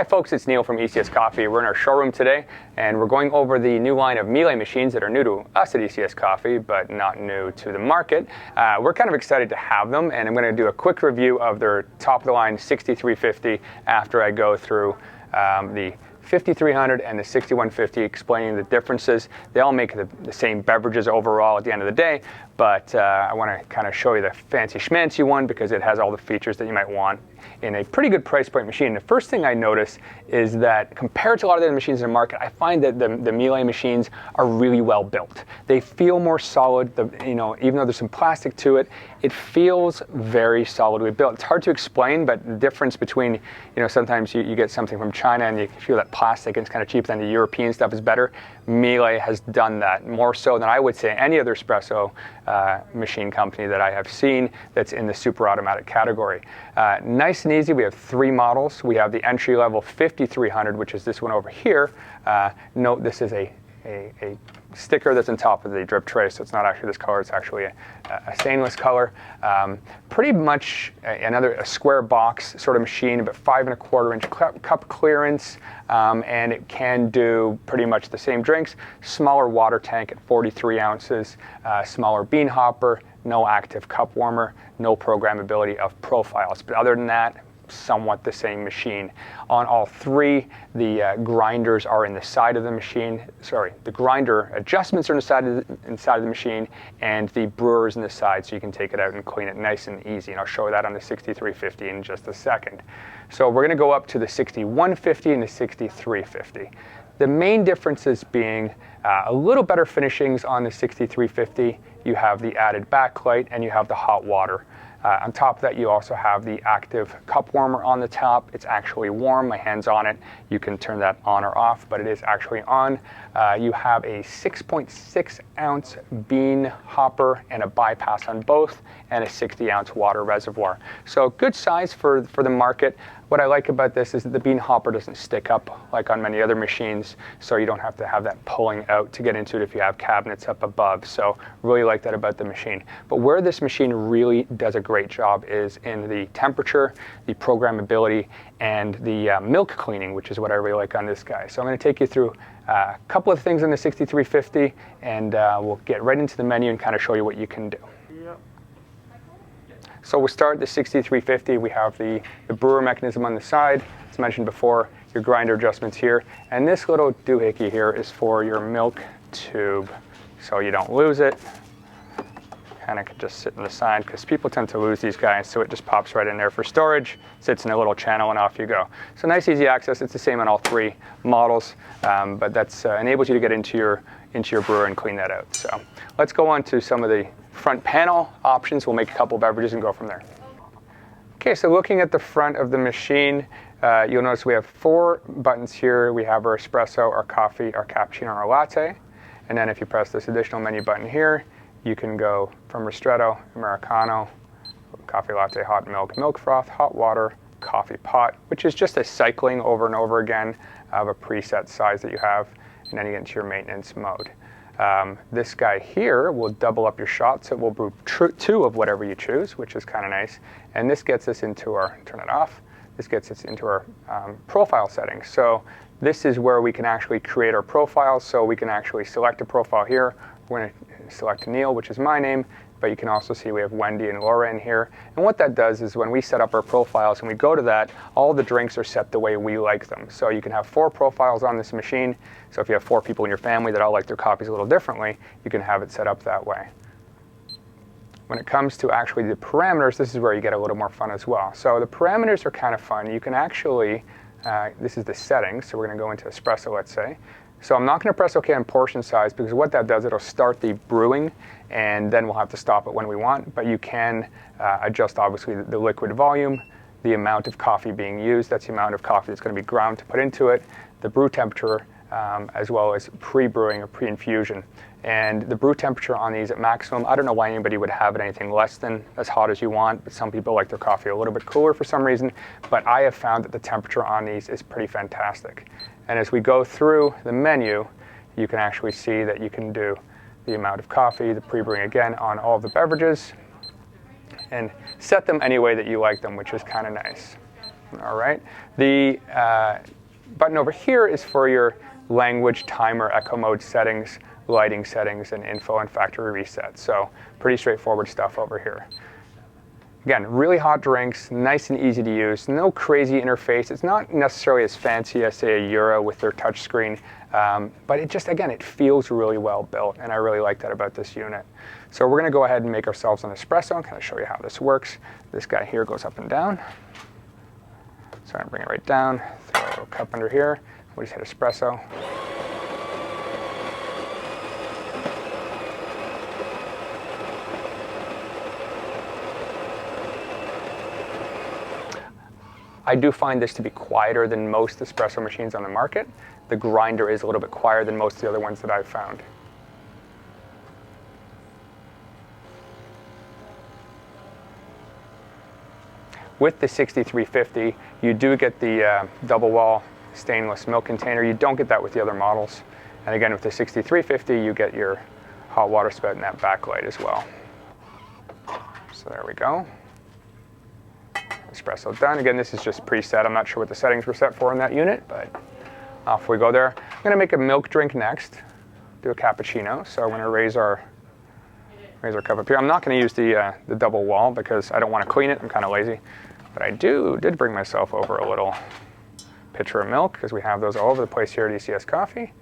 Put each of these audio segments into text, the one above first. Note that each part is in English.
Hi folks, it's Neil from ECS Coffee. We're in our showroom today and we're going over the new line of Miele machines that are new to us at ECS Coffee but not new to the market. We're kind of excited to have them, and I'm going to do a quick review of their top of the line 6350 after I go through the 5300 and the 6150, explaining the differences. They all make the same beverages overall at the end of the day, but I want to kind of show you the fancy schmancy one because it has all the features that you might want in a pretty good price point machine. The first thing I notice is that compared to a lot of the other machines in the market, I find that the Miele machines are really well built. They feel more solid. Even though there's some plastic to it, it feels very solidly built. It's hard to explain, but the difference between, sometimes you get something from China and you feel that plastic and it's kind of cheap, then the European stuff is better. Miele has done that more so than I would say any other espresso machine company that I have seen that's in the super automatic category. Nice and easy. We have three models. We have the entry level 5300, which is this one over here. Note this is a sticker that's on top of the drip tray, so it's not actually this color, it's actually a stainless color. Pretty much a square box sort of machine, about 5¼ inch cup clearance, and it can do pretty much the same drinks. Smaller water tank at 43 ounces, smaller bean hopper, no active cup warmer, no programmability of profiles. But other than that, somewhat the same machine. On all three, the grinders are in the side of the machine. Sorry, the grinder adjustments are inside of the machine, and the brewer is in the side, so you can take it out and clean it nice and easy. And I'll show you that on the 6350 in just a second. So we're going to go up to the 6150 and the 6350. The main differences being a little better finishings on the 6350. You have the added backlight and you have the hot water. On top of that, you also have the active cup warmer on the top. It's actually warm. My hand's on it. You can turn that on or off, but it is actually on. You have a 6.6 ounce bean hopper and a bypass on both, and a 60 ounce water reservoir. So good size for the market. What I like about this is that the bean hopper doesn't stick up like on many other machines, so you don't have to have that pulling out to get into it if you have cabinets up above. So really like that about the machine. But where this machine really does a great job is in the temperature, the programmability, and the milk cleaning, which is what I really like on this guy. So I'm going to take you through a couple of things in the 6350, and we'll get right into the menu and kind of show you what you can do. So we'll start the 6350. We have the brewer mechanism on the side. As mentioned before, your grinder adjustments here. And this little doohickey here is for your milk tube, so you don't lose it. Kind of could just sit on the side because people tend to lose these guys, so it just pops right in there for storage, sits in a little channel, and off you go. So nice, easy access. It's the same on all three models, but that's enables you to get into your brewer and clean that out. So let's go on to some of the front panel options. We'll make a couple beverages and go from there. Okay, so looking at the front of the machine, you'll notice we have 4 buttons here. We have our espresso, our coffee, our cappuccino, our latte. And then if you press this additional menu button here, you can go from ristretto, americano, coffee latte, hot milk, milk froth, hot water, coffee pot, which is just a cycling over and over again of a preset size that you have, and then you get into your maintenance mode. This guy here will double up your shots. So it will brew 2 of whatever you choose, which is kind of nice. And this gets us into our, turn it off, this gets us into our profile settings. So this is where we can actually create our profiles. So we can actually select a profile here. We're going to select Neil, which is my name, but you can also see we have Wendy and Laura in here. And what that does is when we set up our profiles and we go to that, all the drinks are set the way we like them. So you can have 4 profiles on this machine. So if you have 4 people in your family that all like their coffees a little differently, you can have it set up that way. When it comes to actually the parameters, this is where you get a little more fun as well. So the parameters are kind of fun. You can actually, this is the settings, so we're going to go into espresso, let's say. So I'm not going to press OK on portion size because what that does, it'll start the brewing and then we'll have to stop it when we want. But you can adjust obviously the liquid volume, the amount of coffee being used. That's the amount of coffee that's going to be ground to put into it, the brew temperature, as well as pre-brewing or pre-infusion. And the brew temperature on these at maximum, I don't know why anybody would have it anything less than as hot as you want, but some people like their coffee a little bit cooler for some reason. But I have found that the temperature on these is pretty fantastic. And as we go through the menu, you can actually see that you can do the amount of coffee, the pre-brewing again on all of the beverages, and set them any way that you like them, which is kind of nice. All right. The button over here is for your language, timer, echo mode settings, lighting settings, and info and factory reset. So pretty straightforward stuff over here. Again, really hot drinks, nice and easy to use, no crazy interface. It's not necessarily as fancy as, say, a Euro with their touchscreen, but it just, again, it feels really well built, and I really like that about this unit. So we're gonna go ahead and make ourselves an espresso and kind of show you how this works. This guy here goes up and down. So I'm gonna bring it right down, throw a little cup under here, we'll just hit espresso. I do find this to be quieter than most espresso machines on the market. The grinder is a little bit quieter than most of the other ones that I've found. With the 6350, you do get the double wall stainless milk container. You don't get that with the other models. And again, with the 6350, you get your hot water spout and that backlight as well. So there we go. Espresso done. Again, this is just preset. I'm not sure what the settings were set for in that unit, but off we go there. I'm gonna make a milk drink next, do a cappuccino. So I'm gonna raise our cup up here. I'm not gonna use the double wall because I don't wanna clean it, I'm kinda lazy. But I did bring myself over a little pitcher of milk because we have those all over the place here at ECS Coffee.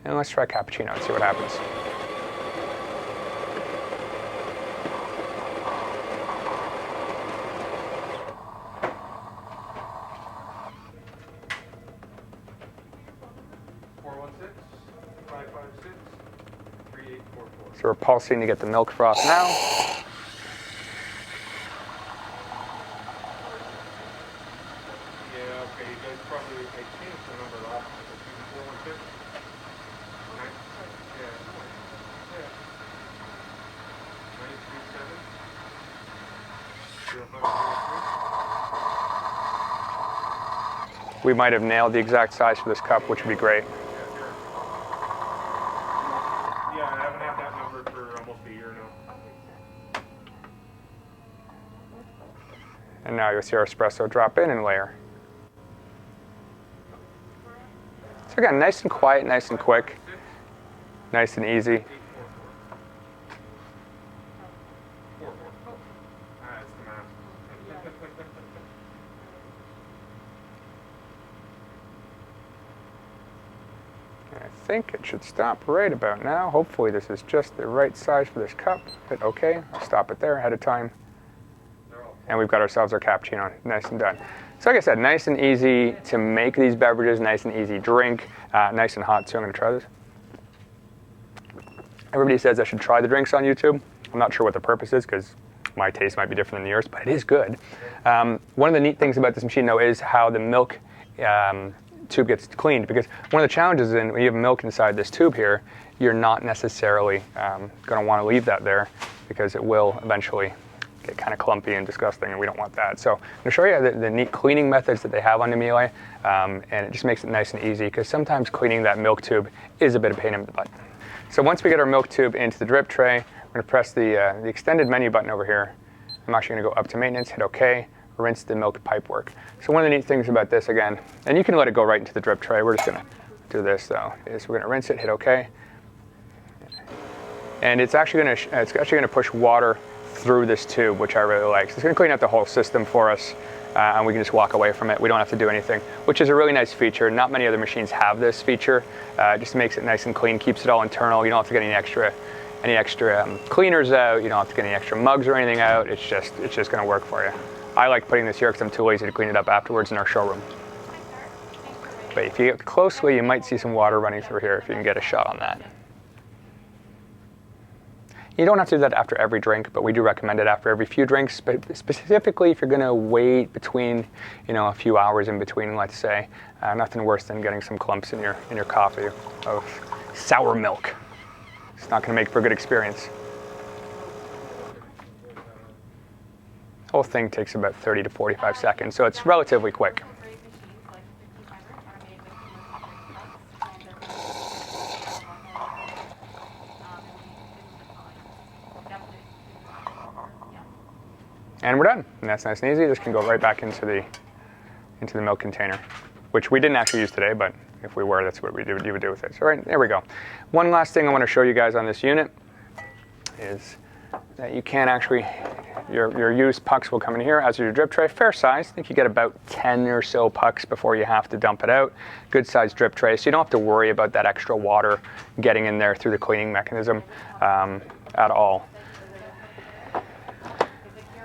And let's try cappuccino and see what happens. So we're pulsing to get the milk froth now. Yeah, okay, you guys probably changed the number last time. 416? Yeah. 937? We might have nailed the exact size for this cup, which would be great. Yeah, I haven't had that number for almost a year now. And now you'll see our espresso drop in and layer. So again, nice and quiet, nice and quick, nice and easy. I think it should stop right about now. Hopefully this is just the right size for this cup. Hit OK, I'll stop it there ahead of time. And we've got ourselves our cappuccino, nice and done. So like I said, nice and easy to make these beverages, nice and easy drink, nice and hot too. I'm gonna try this. Everybody says I should try the drinks on YouTube. I'm not sure what the purpose is because my taste might be different than yours, but it is good. One of the neat things about this machine though is how the milk tube gets cleaned, because one of the challenges is when you have milk inside this tube here, you're not necessarily going to want to leave that there because it will eventually get kind of clumpy and disgusting, and we don't want that. So I'm going to show you the neat cleaning methods that they have on the Miele, and it just makes it nice and easy because sometimes cleaning that milk tube is a bit of a pain in the butt. So once we get our milk tube into the drip tray, we're going to press the extended menu button over here. I'm actually going to go up to maintenance, hit OK, rinse the milk pipe work. So one of the neat things about this, again, and you can let it go right into the drip tray. We're just going to do this though, is we're going to rinse it, hit OK. And it's actually going to push water through this tube, which I really like. So it's going to clean out the whole system for us, and we can just walk away from it. We don't have to do anything, which is a really nice feature. Not many other machines have this feature. It just makes it nice and clean, keeps it all internal. You don't have to get any extra cleaners out. You don't have to get any extra mugs or anything out. It's just going to work for you. I like putting this here because I'm too lazy to clean it up afterwards in our showroom. But if you get closely, you might see some water running through here if you can get a shot on that. You don't have to do that after every drink, but we do recommend it after every few drinks. But specifically, if you're going to wait between, a few hours in between, let's say, nothing worse than getting some clumps in your coffee of sour milk. It's not going to make for a good experience. The whole thing takes about 30 to 45 seconds, so it's relatively quick. And we're done. And that's nice and easy. This can go right back into the into the milk container, which we didn't actually use today, but if we were, that's what you would do with it. So right, there we go. One last thing I want to show you guys on this unit is that you can actually, your used pucks will come in here as your drip tray. Fair size. I think you get about 10 or so pucks before you have to dump it out. Good size drip tray, so you don't have to worry about that extra water getting in there through the cleaning mechanism at all.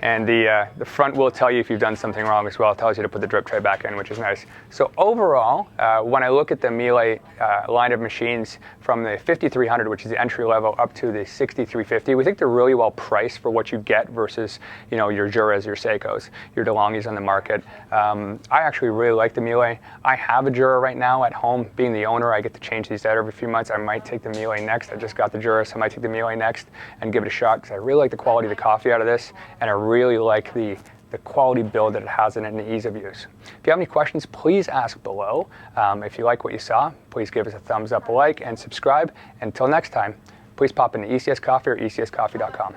And the front will tell you if you've done something wrong as well. It tells you to put the drip tray back in, which is nice. So overall, when I look at the Miele line of machines from the 5300, which is the entry level, up to the 6350, we think they're really well priced for what you get versus, you know, your Juras, your Seikos, your DeLonghi's on the market. I actually really like the Miele. I have a Jura right now at home. Being the owner, I get to change these out every few months. I might take the Miele next. I just got the Jura, so I might take the Miele next and give it a shot, because I really like the quality of the coffee out of this, and I really like the quality build that it has in it and the ease of use. If you have any questions, please ask below. If you like what you saw, please give us a thumbs up, a like, and subscribe. Until next time, please pop into ECS Coffee or ecscoffee.com.